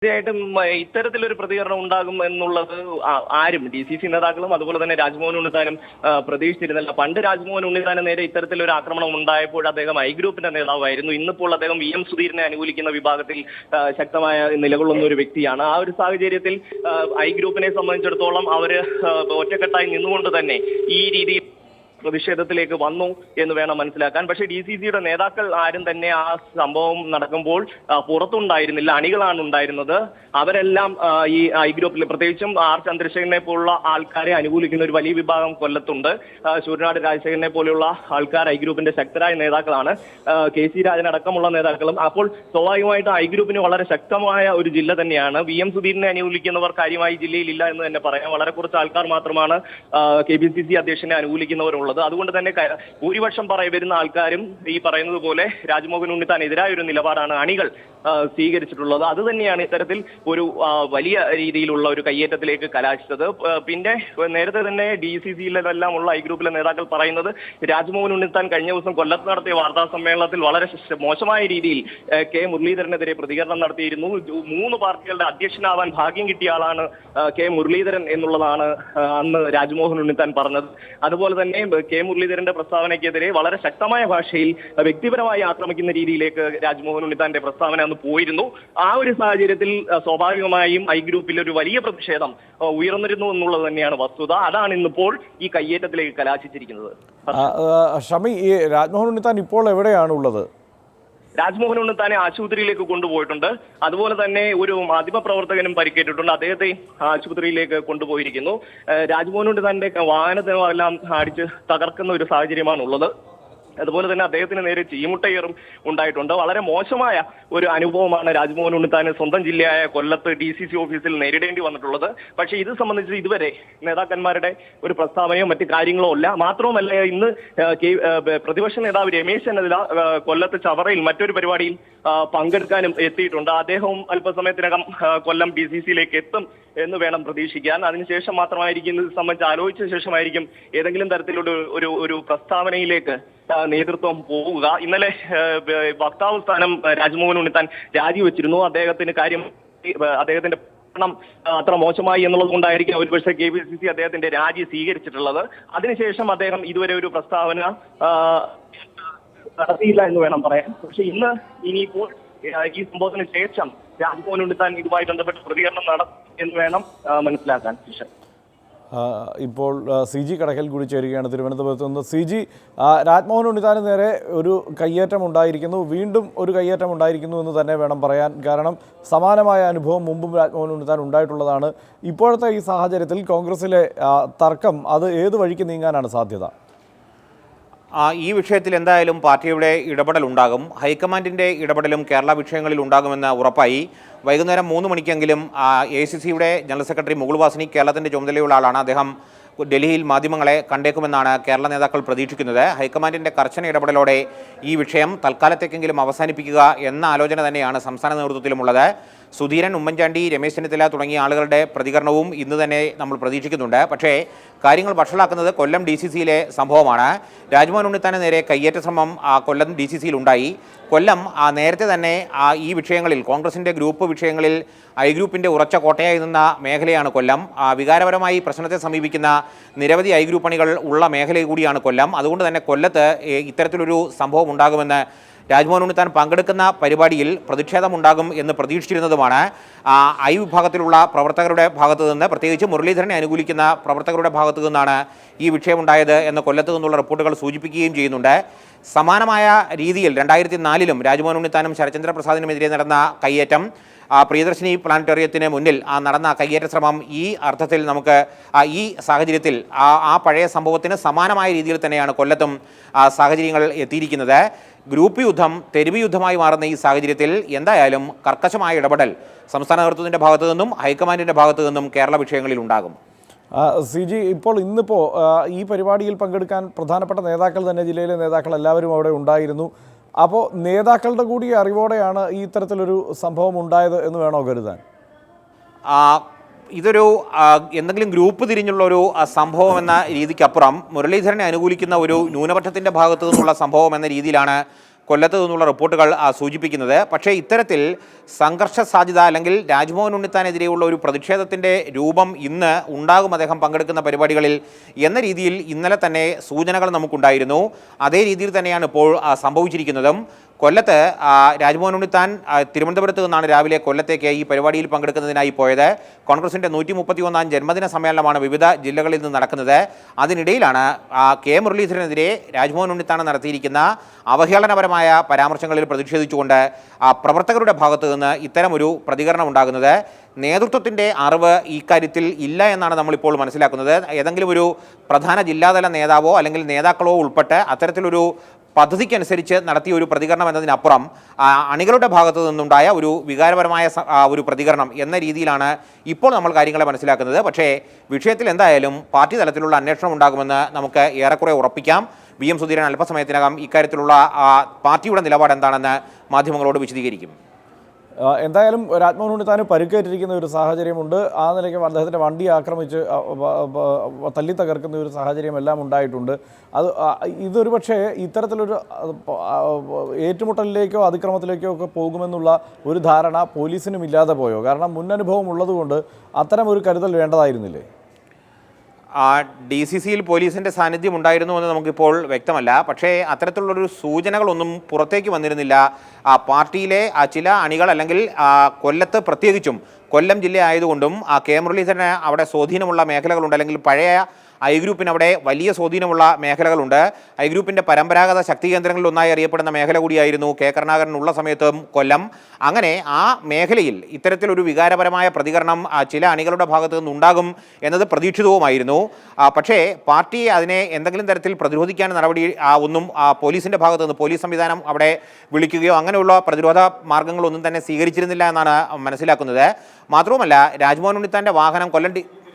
തീർച്ചയായിട്ടും ഇത്തരത്തിലൊരു പ്രതികരണം ഉണ്ടാകും എന്നുള്ളത് ആരും DCC നേതാക്കളും അതുപോലെ തന്നെ രാജ്മോഹൻ ഉണ്ണിത്താനും പ്രതീക്ഷിച്ചിരുന്നില്ല. പണ്ട് രാജ്മോഹൻ ഉണ്ണിത്താന് നേരെ ഇത്തരത്തിലൊരു ആക്രമണം ഉണ്ടായപ്പോൾ അദ്ദേഹം ഐ ഗ്രൂപ്പിന്റെ നേതാവായിരുന്നു. ഇന്നിപ്പോൾ അദ്ദേഹം VM സുധീരനെ അനുകൂലിക്കുന്ന വിഭാഗത്തിൽ ശക്തമായ നിലകൊള്ളുന്ന ഒരു വ്യക്തിയാണ്. ആ ഒരു സാഹചര്യത്തിൽ ഐ ഗ്രൂപ്പിനെ സംബന്ധിച്ചിടത്തോളം അവര് ഒറ്റക്കെട്ടായി നിന്നുകൊണ്ട് തന്നെ ഈ രീതിയിൽ പ്രതിഷേധത്തിലേക്ക് വന്നു എന്ന് വേണം മനസ്സിലാക്കാൻ. പക്ഷേ DCCയുടെ നേതാക്കൾ ആരും തന്നെ ആ സംഭവം നടക്കുമ്പോൾ പുറത്തുണ്ടായിരുന്നില്ല, അണികളാണ് ഉണ്ടായിരുന്നത്. അവരെല്ലാം ഈ ഐ ഗ്രൂപ്പിൽ പ്രത്യേകിച്ചും R ചന്ദ്രശേഖരനെ പോലുള്ള ആൾക്കാരെ അനുകൂലിക്കുന്ന ഒരു വലിയ വിഭാഗം കൊല്ലത്തുണ്ട്. ശൂരനാട് രാജശേഖരനെ പോലെയുള്ള ആൾക്കാർ ഐ ഗ്രൂപ്പിന്റെ ശക്തരായ നേതാക്കളാണ്, KC രാജൻ അടക്കമുള്ള നേതാക്കളും. അപ്പോൾ സ്വാഭാവികമായിട്ട് ഐ ഗ്രൂപ്പിന് വളരെ ശക്തമായ ഒരു ജില്ല തന്നെയാണ്. VM സുധീരനെ അനുകൂലിക്കുന്നവർ കാര്യമായി ജില്ലയിൽ ഇല്ല എന്ന് തന്നെ പറയാം. വളരെ കുറച്ച് ആൾക്കാർ മാത്രമാണ് KPCC അധ്യക്ഷനെ അനുകൂലിക്കുന്നവരുള്ളത്. അതുകൊണ്ട് തന്നെ ഭൂരിപക്ഷം വരുന്ന ആൾക്കാരും ഈ പറയുന്നത് പോലെ രാജ്മോഹൻ ഉണ്ണിത്താനെതിരായ ഒരു നിലപാടാണ് അണികൾ സ്വീകരിച്ചിട്ടുള്ളത്. അത് തന്നെയാണ് ഇത്തരത്തിൽ ഒരു വലിയ രീതിയിലുള്ള ഒരു കയ്യേറ്റത്തിലേക്ക് കലാശിച്ചത്. പിന്നെ നേരത്തെ തന്നെ DCCയിലെല്ലാം ഉള്ള ഐ ഗ്രൂപ്പിലെ നേതാക്കൾ പറയുന്നത് രാജ്മോഹൻ ഉണ്ണിത്താൻ കഴിഞ്ഞ ദിവസം കൊല്ലത്ത് നടത്തിയ വാർത്താ സമ്മേളനത്തിൽ വളരെ മോശമായ രീതിയിൽ K മുരളീധരനെതിരെ പ്രതികരണം നടത്തിയിരുന്നു. 3 പാർട്ടികളുടെ അധ്യക്ഷനാവാൻ ഭാഗ്യം കിട്ടിയ ആളാണ് K മുരളീധരൻ എന്നുള്ളതാണ് അന്ന് രാജ്മോഹൻ ഉണ്ണിത്താൻ പറഞ്ഞത്. അതുപോലെ തന്നെ K മുരളീധരന്റെ പ്രസ്താവനയ്ക്കെതിരെ വളരെ ശക്തമായ ഭാഷയിൽ വ്യക്തിപരമായി ആക്രമിക്കുന്ന രീതിയിലേക്ക് രാജ്മോഹൻ ഉണ്ണിത്താന്റെ പ്രസ്താവന അന്ന് പോയിരുന്നു. ആ ഒരു സാഹചര്യത്തിൽ സ്വാഭാവികമായും ഐ ഗ്രൂപ്പിൽ ഒരു വലിയ പ്രതിഷേധം ഉയർന്നിരുന്നു എന്നുള്ളത് തന്നെയാണ് വസ്തുത. അതാണ് ഇന്നിപ്പോൾ ഈ കയ്യേറ്റത്തിലേക്ക് കലാശിച്ചിരിക്കുന്നത്. ഷമി, ഈ രാജ്മോഹൻ ഉണ്ണിത്താൻ ഇപ്പോൾ എവിടെയാണുള്ളത്? രാജ്മോഹൻ ഉണ്ണിത്താനെ ആശുപത്രിയിലേക്ക് കൊണ്ടുപോയിട്ടുണ്ട്. അതുപോലെ തന്നെ ഒരു മാധ്യമപ്രവർത്തകനും പരിക്കേറ്റിട്ടുണ്ട്. അദ്ദേഹത്തെ ആശുപത്രിയിലേക്ക് കൊണ്ടുപോയിരിക്കുന്നു. രാജ്മോഹൻ ഉണ്ണിത്താന്റെ വാഹനത്തിനെല്ലാം അടിച്ച് തകർക്കുന്ന ഒരു സാഹചര്യമാണുള്ളത്. അതുപോലെ തന്നെ അദ്ദേഹത്തിന് നേരെ ചീമുട്ടയേറും ഉണ്ടായിട്ടുണ്ട്. വളരെ മോശമായ ഒരു അനുഭവമാണ് രാജ്മോഹൻ ഉണ്ണിത്താന് സ്വന്തം ജില്ലയായ കൊല്ലത്ത് DCC ഓഫീസിൽ നേരിടേണ്ടി വന്നിട്ടുള്ളത്. പക്ഷേ ഇത് സംബന്ധിച്ച് ഇതുവരെ നേതാക്കന്മാരുടെ ഒരു പ്രസ്താവനയോ മറ്റു കാര്യങ്ങളോ ഇല്ല. മാത്രവുമല്ല, ഇന്ന് പ്രതിപക്ഷ നേതാവ് രമേശ് ചെന്നിത്തല കൊല്ലത്ത് ചവറയിൽ മറ്റൊരു പരിപാടിയിൽ പങ്കെടുക്കാനും എത്തിയിട്ടുണ്ട്. അദ്ദേഹവും അല്പസമയത്തിനകം കൊല്ലം DCCയിലേക്ക് എത്തും എന്ന് വേണം പ്രതീക്ഷിക്കാൻ. അതിനുശേഷം മാത്രമായിരിക്കും ഇത് സംബന്ധിച്ച് ആലോചിച്ച ശേഷമായിരിക്കും ഏതെങ്കിലും തരത്തിലുള്ള ഒരു പ്രസ്താവനയിലേക്ക് നേതൃത്വം പോവുക. ഇന്നലെ വക്താവ് സ്ഥാനം രാജ്മോഹൻ ഉണ്ണിത്താൻ രാജിവെച്ചിരുന്നു. അദ്ദേഹത്തിന്റെ ഭരണം അത്ര മോശമായി എന്നുള്ളത് കൊണ്ടായിരിക്കും ഒരുപക്ഷെ KPCC അദ്ദേഹത്തിന്റെ രാജി സ്വീകരിച്ചിട്ടുള്ളത്. അതിനുശേഷം അദ്ദേഹം ഇതുവരെ ഒരു പ്രസ്താവന നടത്തിയില്ല എന്ന് വേണം പറയാൻ. പക്ഷെ ഇനിയിപ്പോൾ ഈ സംഭവത്തിന് ശേഷം രാജ്മോഹൻ ഉണ്ണിത്താൻ ഇതുമായി ബന്ധപ്പെട്ട് പ്രതികരണം നടത്തും എന്ന് വേണം മനസ്സിലാക്കാൻ. ഇപ്പോൾ CG കടക്കൽ കൂടി ചേരുകയാണ് തിരുവനന്തപുരത്ത് നിന്ന്. CG, രാജ്മോഹൻ ഉണ്ണിത്താന് നേരെ ഒരു കയ്യേറ്റം ഉണ്ടായിരിക്കുന്നു, വീണ്ടും ഒരു കയ്യേറ്റം ഉണ്ടായിരിക്കുന്നു എന്ന് തന്നെ വേണം പറയാൻ. കാരണം സമാനമായ അനുഭവം മുമ്പും രാജ്മോഹൻ ഉണ്ണിത്താൻ ഉണ്ടായിട്ടുള്ളതാണ്. ഇപ്പോഴത്തെ ഈ സാഹചര്യത്തിൽ കോൺഗ്രസിലെ തർക്കം അത് ഏത് വഴിക്ക് നീങ്ങാനാണ് സാധ്യത? ഈ വിഷയത്തിൽ എന്തായാലും പാർട്ടിയുടെ ഇടപെടൽ ഉണ്ടാകും. ഹൈക്കമാൻഡിൻ്റെ ഇടപെടലും കേരള വിഷയങ്ങളിൽ ഉണ്ടാകുമെന്ന് ഉറപ്പായി. വൈകുന്നേരം 3 മണിക്കെങ്കിലും AICCയുടെ ജനറൽ സെക്രട്ടറി മുകുൾ വാസനി, കേരളത്തിൻ്റെ ചുമതലയുള്ള ആളാണ്, അദ്ദേഹം ഡൽഹിയിൽ മാധ്യമങ്ങളെ കണ്ടേക്കുമെന്നാണ് കേരള നേതാക്കൾ പ്രതീക്ഷിക്കുന്നത്. ഹൈക്കമാൻഡിൻ്റെ കർശന ഇടപെടലോടെ ഈ വിഷയം തൽക്കാലത്തേക്കെങ്കിലും അവസാനിപ്പിക്കുക എന്ന ആലോചന തന്നെയാണ് സംസ്ഥാന നേതൃത്വത്തിലുമുള്ളത്. സുധീരൻ, ഉമ്മൻചാണ്ടി, രമേശ് ചെന്നിത്തല തുടങ്ങിയ ആളുകളുടെ പ്രതികരണവും ഇന്ന് തന്നെ നമ്മൾ പ്രതീക്ഷിക്കുന്നുണ്ട്. പക്ഷേ കാര്യങ്ങൾ വഷളാക്കുന്നത് കൊല്ലം DCCയിലെ സംഭവമാണ്. രാജ്മോഹൻ ഉണ്ണിത്താന് നേരെ കയ്യേറ്റ ശ്രമം കൊല്ലം DCCയിൽ ഉണ്ടായി. കൊല്ലം നേരത്തെ തന്നെ ഈ വിഷയങ്ങളിൽ, കോൺഗ്രസിൻ്റെ ഗ്രൂപ്പ് വിഷയങ്ങളിൽ ഐ ഗ്രൂപ്പിൻ്റെ ഉറച്ച കോട്ടയായി നിന്ന മേഖലയാണ് കൊല്ലം. വികാരപരമായി പ്രശ്നത്തെ സമീപിക്കുന്ന നിരവധി ഐ ഗ്രൂപ്പ് അണികൾ ഉള്ള മേഖല കൂടിയാണ് കൊല്ലം. അതുകൊണ്ട് തന്നെ കൊല്ലത്ത് ഇത്തരത്തിലൊരു സംഭവം ഉണ്ടാകുമെന്ന് രാജ്മോഹൻ ഉണ്ണിത്താൻ പങ്കെടുക്കുന്ന പരിപാടിയിൽ പ്രതിഷേധമുണ്ടാകും എന്ന് പ്രതീക്ഷിച്ചിരുന്നതുമാണ്. ഐ വിഭാഗത്തിലുള്ള പ്രവർത്തകരുടെ ഭാഗത്തു നിന്ന്, പ്രത്യേകിച്ച് മുരളീധരനെ അനുകൂലിക്കുന്ന പ്രവർത്തകരുടെ ഭാഗത്തു നിന്നാണ് ഈ വിഷയമുണ്ടായത് എന്ന് കൊല്ലത്ത് നിന്നുള്ള റിപ്പോർട്ടുകൾ സൂചിപ്പിക്കുകയും ചെയ്യുന്നുണ്ട്. സമാനമായ രീതിയിൽ 2004-ലും രാജ്മോഹൻ ഉണ്ണിത്താനും ശരത്ചന്ദ്ര പ്രസാദിനുമെതിരെ നടന്ന കയ്യേറ്റം, പ്രിയദർശിനി പ്ലാനറ്റോറിയത്തിന് മുന്നിൽ നടന്ന കയ്യേറ്റ ശ്രമം, ഈ അർത്ഥത്തിൽ നമുക്ക് ഈ സാഹചര്യത്തിൽ ആ പഴയ സംഭവത്തിന് സമാനമായ രീതിയിൽ തന്നെയാണ് കൊല്ലത്തും സാഹചര്യങ്ങൾ എത്തിയിരിക്കുന്നത്. ഗ്രൂപ്പ് യുദ്ധം തെരുവ് യുദ്ധമായി മാറുന്ന ഈ സാഹചര്യത്തിൽ എന്തായാലും കർക്കശമായ ഇടപെടൽ സംസ്ഥാന നേതൃത്വത്തിൻ്റെ ഭാഗത്തു നിന്നും ഹൈക്കമാൻഡിൻ്റെ ഭാഗത്തു നിന്നും കേരള വിഷയങ്ങളിൽ ഉണ്ടാകും. CG, ഇന്നിപ്പോൾ ഈ പരിപാടിയിൽ പങ്കെടുക്കാൻ പ്രധാനപ്പെട്ട നേതാക്കൾ തന്നെ, ജില്ലയിലെ നേതാക്കൾ എല്ലാവരും അവിടെ ഉണ്ടായിരുന്നു. അപ്പോൾ നേതാക്കളുടെ കൂടി അറിവോടെയാണ് ഈ ഇത്തരത്തിലൊരു സംഭവം ഉണ്ടായത് എന്ന് വേണോ കരുതാൻ? ഇതൊരു എന്തെങ്കിലും ഗ്രൂപ്പ് തിരിഞ്ഞുള്ള ഒരു സംഭവം എന്ന രീതിക്കപ്പുറം മുരളീധരനെ അനുകൂലിക്കുന്ന ഒരു ന്യൂനപക്ഷത്തിൻ്റെ ഭാഗത്തു നിന്നുള്ള സംഭവം എന്ന രീതിയിലാണ് കൊല്ലത്ത് നിന്നുള്ള റിപ്പോർട്ടുകൾ സൂചിപ്പിക്കുന്നത്. പക്ഷേ ഇത്തരത്തിൽ സംഘർഷ സാധ്യത അല്ലെങ്കിൽ രാജ്മോഹൻ ഉണ്ണിത്താനെതിരെയുള്ള ഒരു പ്രതിഷേധത്തിൻ്റെ രൂപം ഇന്ന് ഉണ്ടാകും അദ്ദേഹം പങ്കെടുക്കുന്ന പരിപാടികളിൽ എന്ന രീതിയിൽ ഇന്നലെ തന്നെ സൂചനകൾ നമുക്കുണ്ടായിരുന്നു. അതേ രീതിയിൽ തന്നെയാണ് ഇപ്പോൾ സംഭവിച്ചിരിക്കുന്നതും. കൊല്ലത്ത് രാജ്മോഹൻ ഉണ്ണിത്താൻ തിരുവനന്തപുരത്ത് നിന്നാണ് രാവിലെ കൊല്ലത്തേക്ക് ഈ പരിപാടിയിൽ പങ്കെടുക്കുന്നതിനായി പോയത്. കോൺഗ്രസിൻ്റെ 131ാം ജന്മദിന സമ്മേളനമാണ് വിവിധ ജില്ലകളിൽ നിന്ന് നടക്കുന്നത്. അതിനിടയിലാണ് കെ മുരളീധരനെതിരെ രാജ്മോഹൻ ഉണ്ണിത്താൻ നടത്തിയിരിക്കുന്ന അവഹേളനപരമായ പരാമർശങ്ങളിൽ പ്രതിഷേധിച്ചുകൊണ്ട് പ്രവർത്തകരുടെ ഭാഗത്തു നിന്ന് ഇത്തരമൊരു പ്രതികരണം ഉണ്ടാകുന്നത്. നേതൃത്വത്തിൻ്റെ അറിവ് ഇക്കാര്യത്തിൽ ഇല്ല എന്നാണ് നമ്മളിപ്പോൾ മനസ്സിലാക്കുന്നത്. ഏതെങ്കിലും ഒരു പ്രധാന ജില്ലാതല നേതാവോ അല്ലെങ്കിൽ നേതാക്കളോ ഉൾപ്പെട്ട് അത്തരത്തിലൊരു പദ്ധതിക്കനുസരിച്ച് നടത്തിയ ഒരു പ്രതികരണം എന്നതിനപ്പുറം അണികളുടെ ഭാഗത്തു നിന്നുണ്ടായ ഒരു വികാരപരമായ ഒരു പ്രതികരണം എന്ന രീതിയിലാണ് ഇപ്പോൾ നമ്മൾ കാര്യങ്ങളെ മനസ്സിലാക്കുന്നത്. പക്ഷേ വിഷയത്തിൽ എന്തായാലും പാർട്ടി തലത്തിലുള്ള അന്വേഷണം ഉണ്ടാകുമെന്ന് നമുക്ക് ഏറെക്കുറെ ഉറപ്പിക്കാം. വി എം സുധീരൻ അല്പസമയത്തിനകം ഇക്കാര്യത്തിലുള്ള പാർട്ടിയുടെ നിലപാട് എന്താണെന്ന് മാധ്യമങ്ങളോട് വിശദീകരിക്കും. എന്തായാലും രാജ്മോഹൻ ഉണ്ണിത്താന് പരിക്കേറ്റിരിക്കുന്ന ഒരു സാഹചര്യമുണ്ട്. ആ നിലയ്ക്ക് അദ്ദേഹത്തിൻ്റെ വണ്ടി ആക്രമിച്ച് തല്ലി തകർക്കുന്ന ഒരു സാഹചര്യം എല്ലാം ഉണ്ടായിട്ടുണ്ട്. ഇതൊരു പക്ഷേ ഇത്തരത്തിലൊരു ഏറ്റുമുട്ടലിലേക്കോ അതിക്രമത്തിലേക്കോ ഒക്കെ പോകുമെന്നുള്ള ഒരു ധാരണ പോലീസിനും ഇല്ലാതെ പോയോ? കാരണം മുന്നനുഭവം ഉള്ളതുകൊണ്ട് അത്തരം ഒരു കരുതൽ വേണ്ടതായിരുന്നില്ലേ? DCCയിൽ പോലീസിൻ്റെ സാന്നിധ്യം ഉണ്ടായിരുന്നു എന്ന് നമുക്കിപ്പോൾ വ്യക്തമല്ല. പക്ഷേ അത്തരത്തിലുള്ളൊരു സൂചനകളൊന്നും പുറത്തേക്ക് വന്നിരുന്നില്ല. പാർട്ടിയിലെ ചില അണികൾ അല്ലെങ്കിൽ കൊല്ലത്ത് പ്രത്യേകിച്ചും കൊല്ലം ജില്ല ആയതുകൊണ്ടും കെ മുരളീധരന് അവിടെ സ്വാധീനമുള്ള മേഖലകളുണ്ട്. അല്ലെങ്കിൽ പഴയ ഐ ഗ്രൂപ്പിന് അവിടെ വലിയ സ്വാധീനമുള്ള മേഖലകളുണ്ട്. ഐ ഗ്രൂപ്പിൻ്റെ പരമ്പരാഗത ശക്തി കേന്ദ്രങ്ങളിൽ ഒന്നായി അറിയപ്പെടുന്ന മേഖല കൂടിയായിരുന്നു കെ കരുണാകരൻ ഉള്ള സമയത്തും കൊല്ലം. അങ്ങനെ ആ മേഖലയിൽ ഇത്തരത്തിലൊരു വികാരപരമായ പ്രതികരണം ചില അണികളുടെ ഭാഗത്തു നിന്നുണ്ടാകും എന്നത് പ്രതീക്ഷിതവുമായിരുന്നു. പക്ഷേ പാർട്ടി അതിനെ എന്തെങ്കിലും തരത്തിൽ പ്രതിരോധിക്കാൻ നടപടി ഒന്നും പോലീസിൻ്റെ ഭാഗത്തു നിന്ന് പോലീസ് സംവിധാനം അവിടെ വിളിക്കുകയോ അങ്ങനെയുള്ള പ്രതിരോധ മാർഗങ്ങളൊന്നും തന്നെ സ്വീകരിച്ചിരുന്നില്ല എന്നാണ് മനസ്സിലാക്കുന്നത്. മാത്രവുമല്ല രാജ്മോഹൻ ഉണ്ണിത്താൻ്റെ വാഹനം കൊല്ലം